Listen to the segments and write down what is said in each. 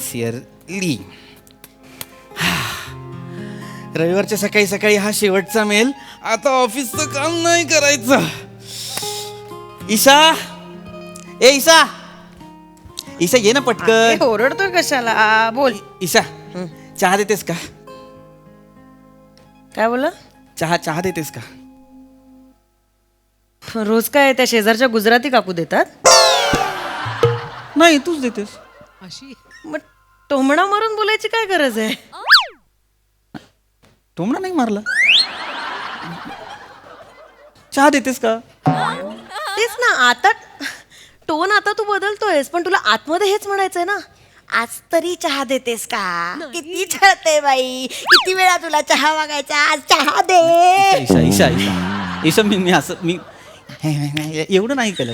Sincerely. रविवारच्या सकाळी सकाळी हा शेवटचा मेल. आता ऑफिसचं काम नाही करायचं. ईशा, ए ईशा, ईशा ये ना पटकन. ओरडतोय कशाला? बोल. ईशा, चहा देतेस का? काय बोला? चहा देतेस का? रोज काय त्या शेजारच्या गुजराती काकू देतात? नाही, तूच देतेस. मग टोमणा मारून बोलायची काय गरज आहे? टोमणा नाही मारला. चहा देतेस का? तेच ना. आता टोन आता तू बदलतोयस, पण तुला आतमध्ये हेच म्हणायचंय ना, आज तरी चहा देतेस का? किती छळते बाई, किती वेळा तुला चहा मागायचा, आज चहा दे. ईशा ईशा ईशा ईशा मी असं एवढं नाही केलं.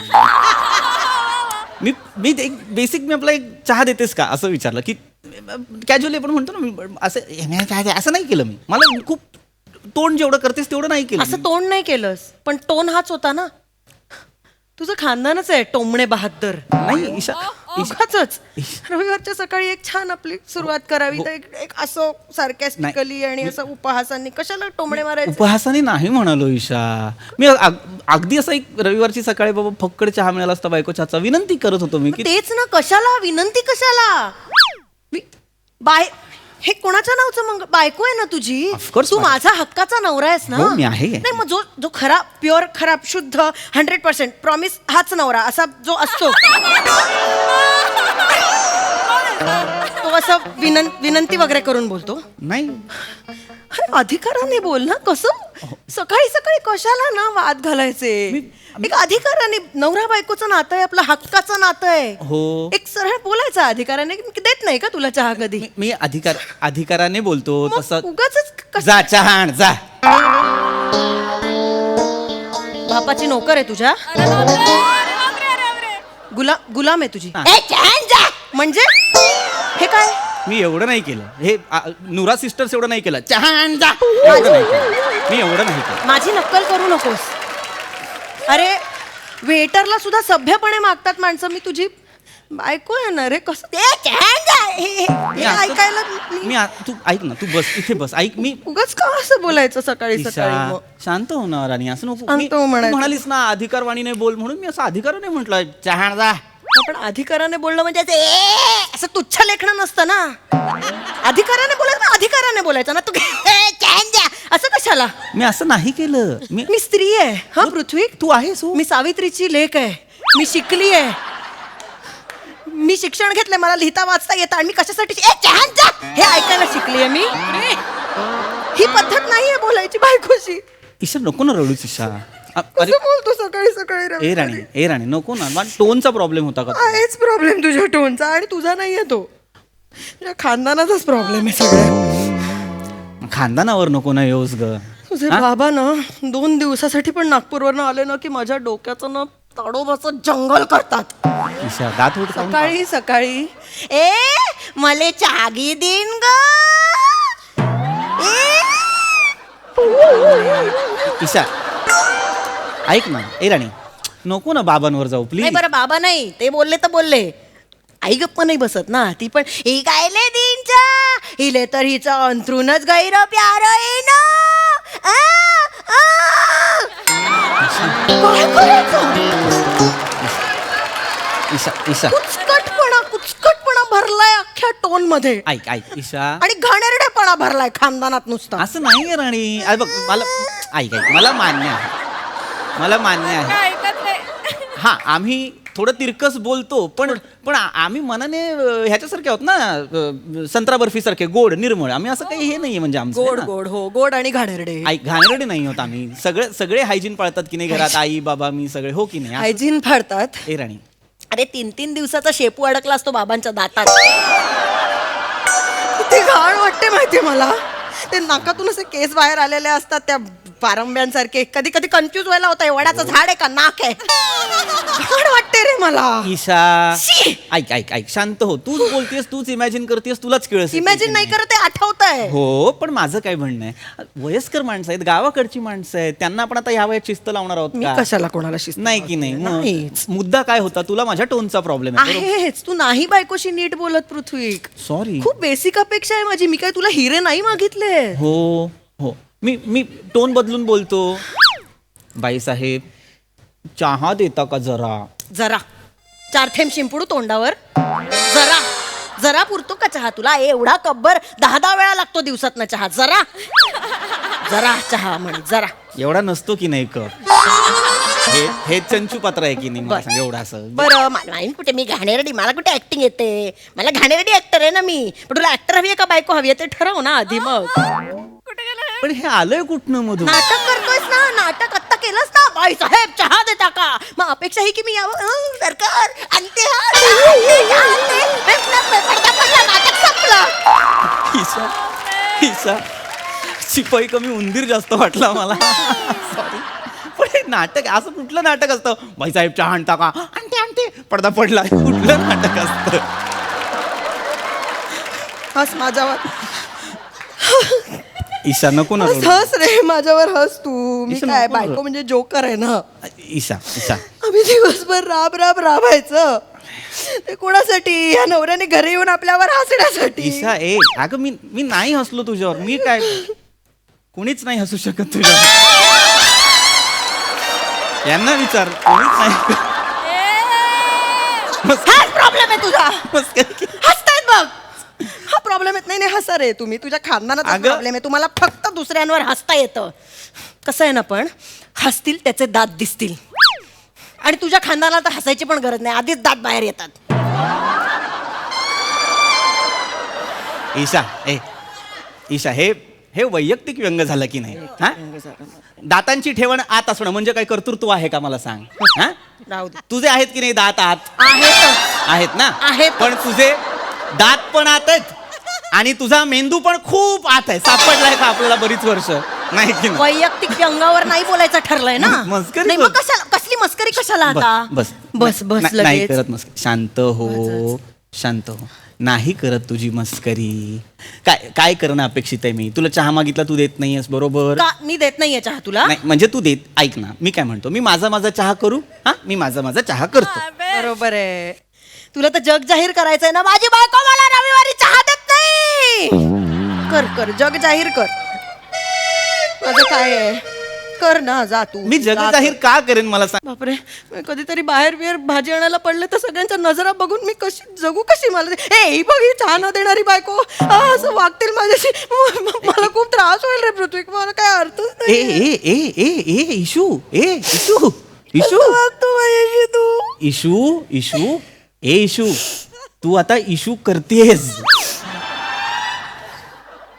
मी एक बेसिक मी आपला एक चहा देतेस का असं विचारलं, की कॅज्युअली आपण म्हणतो ना, मी असं नाही केलं. मला खूप तोंड जेवढं करतेस तेवढं नाही केलं. असं तोंड नाही केलंस, पण टोन हाच होता ना. तुझं खानदानच आहे टोमणे बहादर. नाही ईशा, उगाचच रविवारच्या सकाळी एक छान आपली सुरुवात करावी, तर एक असं सार्कॅस्टिकली आणि असं उपहासांनी कशाला टोमणे मारायचे? उपहासाने नाही म्हणालो ईशा. मी अगदी असं एक रविवारची सकाळी बाबा फक्कड चहा मिळाला असता बायको चहाचा विनंती करत होतो मी, की तेच ना. कशाला विनंती? कशाला बाय? हे कोणाच्या नावचं मग? बायको आहे ना तुझी. Of course, तू माझा हक्काचा नवरा आहेस ना. हो, मी आहे. नाही मग जो खरा प्युअर खरा शुद्ध 100% प्रॉमिस हाच नवरा असा जो असतो तो असं विनंती वगैरे करून बोलतो. नाही अधिकाराने बोल ना. कसं सकाळी सकाळी कशाला ना वाद घालायचे? एक अधिकाराने, नवरा बायकोचं नातं आहे, आपलं हक्काचं नातं आहे. हो, एक सरळ बोलायचं अधिकाराने. देत नाही का तुला चहा कधी? मी अधिकाराने बोलतो तसं. उगाच जा चहा आण जा. बापाची नोकर आहे तुझ्या? गुलाम आहे तुझी? हा. ए, चहा जा. म्हणजे हे काय? मी एवढं नाही केलं. हे नुरा सिस्टर्स एवढं नाही केलं. चहा आण जा एवढं नाही केलं. मी एवढं नाही केलं. माझी नक्कल करू नकोस. अरे वेटरला सुद्धा सभ्यपणे मागतात माणसं. मी तुझी बायको आहे ना रे. कसं ते ऐकायला तू ऐक ना, तू बस इथे बस. ऐक, मी उगाच का असं बोलायचं सकाळी सकाळी? मग शांत होणार आणि असं नको. शांत हो म्हणायचं. म्हणालीस ना अधिकारवाणीने बोल म्हणून मी असं अधिकाराने म्हटलं चहा आण जा. आपण अधिकाराने बोलणं म्हणजे असं तुच्छ लेखणं नसतं ना. अधिकाराने बोलायचं, अधिकाराने बोलायचं ना. तू असं कशाला? मी असं नाही केलं. मी स्त्री आहे हा पृथ्वी. तू आहेस हो. मी सावित्रीची लेक आहे. मी शिकली आहे. मी शिक्षण घेतलंय. मला लिहिता वाचता येतं. आणि मी कशासाठी हे ऐकायला शिकली आहे मी. ही पद्धत नाहीये बोलायची बायकोशी. ईशा नको ना रडूच ईशा. कसं बोलतो सकाळी सकाळी? ए राणी नको ना. मला टोनचा प्रॉब्लेम होता का? आहेच प्रॉब्लेम तुझ्या टोनचा. आणि तुझा नाहीये तो. तुझ्या खानदानाचाच प्रॉब्लेम आहे सगळ्या. खानदानावर नको ना येऊस ग. तुझे बाबा ना 2 दिवसासाठी पण नागपूरवरनं आले ना की माझ्या डोक्याचं ना ताडोबाचं जंगल करतात. ईशा दात उठ. सकाळी सकाळी मले चागी दिन ग. ईशा ऐक ना. ए राणी नको ना बाबांवर जाऊ प्लीज. नाही बरं बाबा नाही. ते बोलले तर बोलले. आई गप्प नाही बसत ना. ती पण ही गायले दिनचा हिले तर हिचं अंथरूनच गैर प्यार आहे ना. काय करायचं? ईशा कुचकटपणा भरलाय अख्ख्या टोन मध्ये. ऐक ईशा. आणि घाणेरडेपणा भरलाय खानदानात नुसता. असं नाहीये राणी. अरे बघ मला ऐक मला मान्य आहे. हा आम्ही थोडं तिरकस बोलतो पण आम्ही मनाने ह्याच्यासारखे आहोत ना, संत्रा बर्फी सारखे गोड निर्मळ. आम्ही असं काही हे नाहीये म्हणजे आमचं. गोड हो गोड आणि घाणेरडे. घाणेरडे नाही होत आम्ही. सगळे हायजीन पाळतात की नाही घरात. आई बाबा मी सगळे हो की नाही. हायजीन पाळतात. ए राणी अरे 3 दिवसाचा शेपू अडकला असतो बाबांच्या दातात. किती घाण वाटते माहितीये मला. ते नाकातून असे केस बाहेर आलेले असतात. त्या पारंब्यांसारखे कधी कधी कन्फ्युज व्हायला होता वडाचं झाड आहे का नाक आहे घाण वाटते रे मला. ईशा शी! ऐक ऐक ऐक शांत हो. तूच बोलतेस, तूच इमॅजिन करतेस, तुलाच कळस इमॅजिन नाही करत ते आठवत आहे. हो, पण माझं काय म्हणणं आहे, वयस्कर माणसं आहेत, गावाकडची माणसं आहेत, त्यांना आपण आता ह्या वयात शिस्त लावणार आहोत मी का? कशाला कोणाला शिस्त नाही की नाही? नाहीच. मग मुद्दा काय होता? तुला माझ्या टोनचा प्रॉब्लेम आहे. आहेच तू नाही बायकोशी नीट बोलत पृथ्वी. सॉरी. खूप बेसिक अपेक्षा आहे माझी. मी काय तुला हिरे नाही मागितले. हो हो, मी टोन बदलून बोलतो. बाई साहेब, चहा देता का जरा? जरा 4 थेंब शिंपडू तोंडावर. जरा जरा पुरतो का चहा तुला? एवढा कब्बर 10 वेळा लागतो दिवसात ना चहा. जरा जरा चहा म्हण जरा. एवढा नसतो की नाही कप? हे चंचू पात्र आहे की नाही? मला सांग एवढा असं. बरं मला नाही कुठे मी घाणेरडी. मला कुठे ऍक्टिंग येते? मला घाणेरडी ऍक्टर आहे ना मी. पण तुला ऍक्टर हवी आहे का बायको हवी आहे ते ठरव ना आधी. मग पण हे आलंय कुठनं मधून? नाटक करतोयस ना. नाटक आत्ता केलंस ना. बाई साहेब चहा देता का? मग अपेक्षा ही की मी यावं. सरकार आणते नाटक संपलं. ईशा ईशा, शिपाई कमी उंदीर जास्त वाटला मला. सॉरी. पण हे नाटक असं कुठलं नाटक असतं? बाई साहेब चहा आणता का? आणते आणते. पडदा पडला. कुठलं नाटक असतं? हस माझ्यावर. ईशा नको ना रडू. हस रे माझ्यावर हस तू. मी ईशा, काय नको बायको रडू. म्हणजे जोकर आहे ना. ईशा ईशा, आम्ही दिवसभर राबायचं. ते कोणासाठी? या नवऱ्याने घरी येऊन आपल्यावर हसण्यासाठी. ईशा अगं मी नाही हसलो तुझ्यावर. मी काय, कुणीच नाही हसू शकत तुझ्यावर. यांना विचार, कोणीच नाही. हाच प्रॉब्लेम आहे तुझा. मस्करी. हसतायत बघ. हा प्रॉब्लेम येत नाही हसा रे तुम्ही. तुझ्या खानदानाचा अगं. प्रॉब्लेम आहे. तुम्हाला फक्त दुसऱ्यांवर हसता येतं. कसं आहे ना, पण हसतील त्याचे दात दिसतील. आणि तुझ्या खानदानाला तर हसायची पण गरज नाही. आधीच दात बाहेर येतात. ईशा हे वैयक्तिक व्यंग झालं की नाही? हा? दातांची ठेवण आत असणं म्हणजे काय कर्तृत्व आहे का मला सांग? हा? राहू दे. तुझे आहेत की नाही दात आत? आहेत. आहेत ना? आहेत. पण तुझे दात पण आत आहेत आणि तुझा मेंदू पण खूप आत आहे. सापडलाय का आपल्याला बरीच वर्ष? नाही की नाही? वैयक्तिक व्यंगावर नाही बोलायचं ठरलंय ना. मस्करी नाही बोल. मग कशाला? कसली मस्करी कशाला आता? बस बस बस नाही लगेच. करत मस्करी. शांत हो, शांत हो. नाही करत तुझी मस्करी. काय करणं अपेक्षित आहे? मी तुला चहा मागितला, तू देत नाहीयेस, बरोबर? का मी देत नाहीये चहा तुला? नाही म्हणजे तू देत. ऐक ना, मी काय म्हणतो, मी माझा चहा करू. हा, मी माझा चहा करतो. बरोबर आहे. तुला तर जग जाहीर करायचंय ना. माझी बायको मला रविवारी चहा देत नाही. कर जग जाहीर कर. माझं काय आहे? कर ना. जा तू. मी जग जा जाहीर का करेन मला सांग? बापरे, मी कधीतरी बाहेर भाजी आणायला पडले तर सगळ्यांच्या नजरा बघून मी जगू कशी? मला ही बघ, ही चहा न देणारी बायको असं वागतील माझ्याशी. मला खूप त्रास होईल रे पृथ्वी. मला काय अर्थच नाही. इशू इशू वागतो माझ्याशी तू. इशू तू आता इशू करतेस.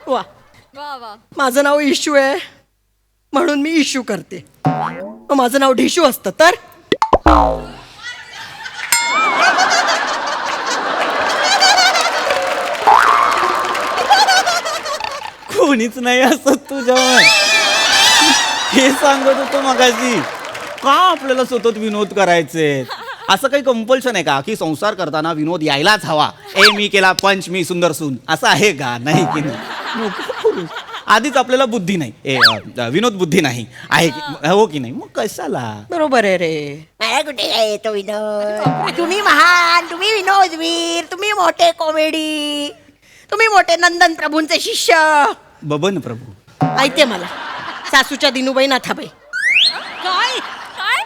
वा माझं नाव इशू आहे म्हणून मी इशू करते. माझं नाव ढिशू असतं तर कोणीच नाही असत तुझ्यावर. हे सांगत होतो मगाशी. का आपल्याला सतत विनोद करायचे? असं काही कंपल्शन आहे का की संसार करताना विनोद यायलाच हवा? मी केला पंच, मी सुंदर सून, असं आहे का? नाही की नाही? आधीच आपल्याला बुद्धी नाही, विनोद बुद्धी नाही आहे हो की नाही? मग कशाला? बरोबर आहे रे. मला कुठे काय येतो विनोद? तुम्ही महान, तुम्ही विनोदवीर, तुम्ही मोठे कॉमेडी, तुम्ही मोठे नंदन प्रभूंचे शिष्य. बबन प्रभू ऐकते मला सासूच्या दिनूबाई नाथाबाई. काय काय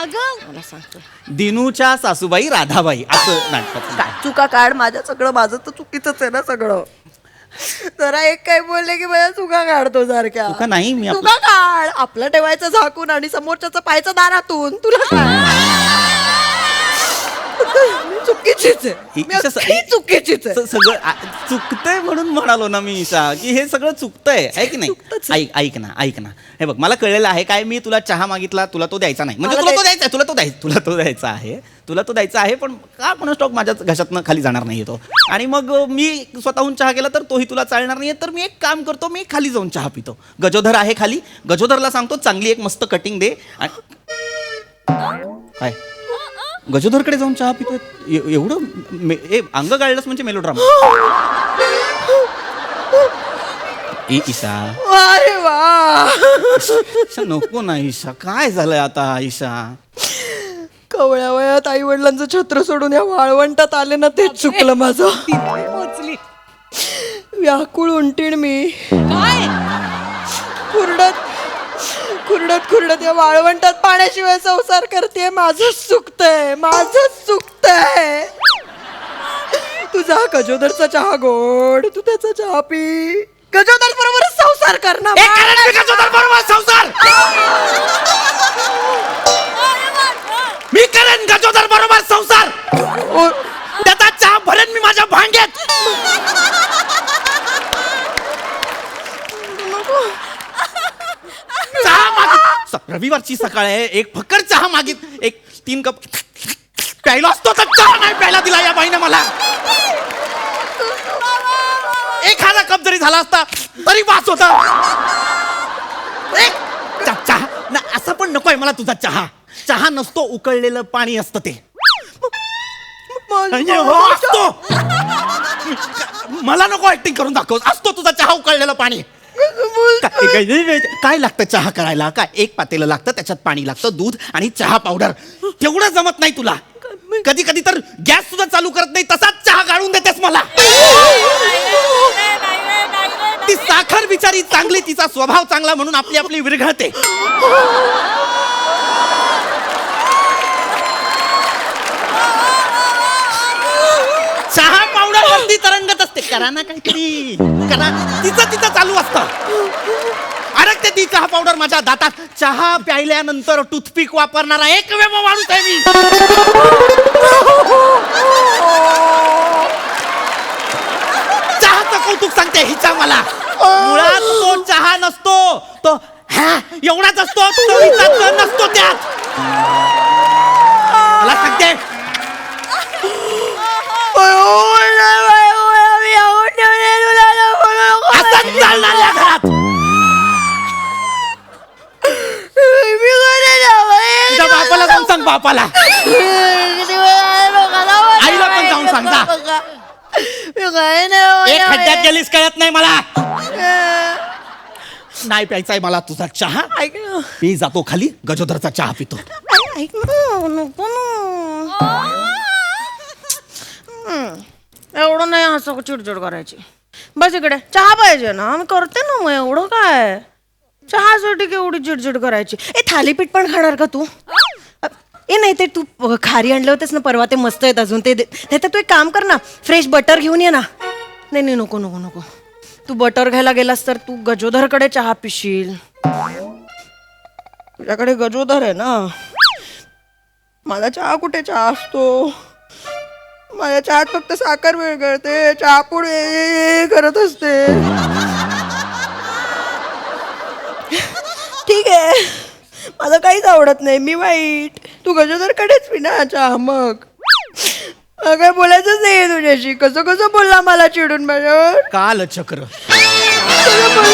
अगं मला सांगतो दिनूच्या सासूबाई राधाबाई असं नाटकाचं. काय चुका काढ. माझं तर चुकीचंच आहे ना सगळं. जरा एक काय बोलले की माझ्या चुका काढतो सारख्या. चुका नाही, मी चुका काढ. आपलं ठेवायचं झाकून आणि समोरच्याचं पाहायचं दारातून. तुला काय? चुकीचीच आहे मी अख्खी चुकीचीच आहे. सगळं चुकतंय म्हणून म्हणालो ना मी ईशा की हे सगळं चुकतंय आहे की नाही. चुकतंच आहे. ऐक ना हे बघ मला कळलेलं आहे काय मी तुला चहा मागितला तुला तो द्यायचा नाही म्हणजे मला तुला तो द्यायचा आहे पण का कोणा स्टॉक माझ्या घशातनं खाली जाणार नाही तो आणि मग मी स्वतःहून चहा केला तर तोही तुला चालणार नाही तर मी एक काम करतो मी खाली जाऊन चहा पितो. गजोधर आहे खाली गजोधरला सांगतो चांगली एक मस्त कटिंग दे काय गजोधरकडे जाऊन चहा पितोय एवढं अंग गाळलंच म्हणजे मेलोड्रामा. ईशा अरे वा नको ना ईशा काय झालंय आता ईशा. कवळ्या वयात आई वडिलांचं छत्र सोडून या वाळवंटात आले ना तेच चुकलं माझं. पोचली. व्याकुळ उंटीण मी काय खुरडत या वाळवंटात पाण्याशिवाय संसार करते. माझंच चुकतंय. तुझा गजोदरचा चहा गोड तू त्याचा चहा पी. गजोदर बरोबरच संसार कर ना. मी करेन गजोदर बरोबर संसार त्याचा चहा भरेन मी माझ्या भांड्यात. रविवारची सकाळ आहे एक फक्कड चहा मागित एक 3 कप प्यायला असतो तर चहा नाही प्यायला दिला या बाईने मला. एखादा कप जरी झाला असता तरी वास होता. चहा ना असं पण नकोय मला तुझा चहा नसतो उकळलेलं पाणी असतं ते. असतो मला नको ऍक्टिंग करून दाखव असतो तुझा चहा उकळलेलं पाणी. काय लागतं चहा करायला काय 1 पातेलं लागतं त्याच्यात पाणी लागतं दूध आणि चहा पावडर तेवढं जमत नाही तुला. कधी कधी तर गॅस सुद्धा चालू करत नाही तसाच चहा गाळून देतेस मला. ती साखर बिचारी चांगली तिचा स्वभाव चांगला म्हणून आपली विरघळते. चहा पावडर वरती तरंगत असते करा ना काहीतरी करा तिचं चालू असतं. अरे ती चहा पावडर माझ्या दातात चहा प्यायल्यानंतर टूथपिक वापरणारा एकमेव माणूस आहे मी. चहाचं कौतुक सांगते हिचा मला. मुळात तो चहा नसतो तो एवढाच असतो तो हिचा नसतो त्यात मला सांगते. असंच चालणार या घरात. तुझ्या बापाला जाऊन सांग बापाला आईला पण जाऊन सांग जा. एक खड्ड्यात गेलीस कळत नाही मला. नाही प्यायचाय मला तुझा चहा. ऐक ना मी जातो खाली गजोदरचा चहा पितो. ऐक ना नको ना एवढं नाही असं चिडचिड करायची. बस इकडे चहा पाहिजे ना मी करते ना मग एवढं काय चहासाठी केवढी चिडचिड करायची. थालीपीठ पण खाणार का तू. नाही ते तू खारी आणले होतेस ना परवा ते मस्त आहेत अजून ते तर तू एक काम कर ना फ्रेश बटर घेऊन ये ना. नाही नको तू बटर घ्यायला गेलास तर तू गजोधरकडे चहा पिशील. तुझ्याकडे गजोधर आहे ना. माझा चहा कुठे चहा असतो. माझ्या चहात फक्त साखर विरघळते चहापूड करत असते. ठीक आहे मला काहीच आवडत नाही मी वाईट. तू गजोदरकडेच पी ना चहा. मग काय बोलायचंच नाही तुझ्याशी. कसं बोलला मला चिडून माझ्यावर कालचक्र कसं बोलला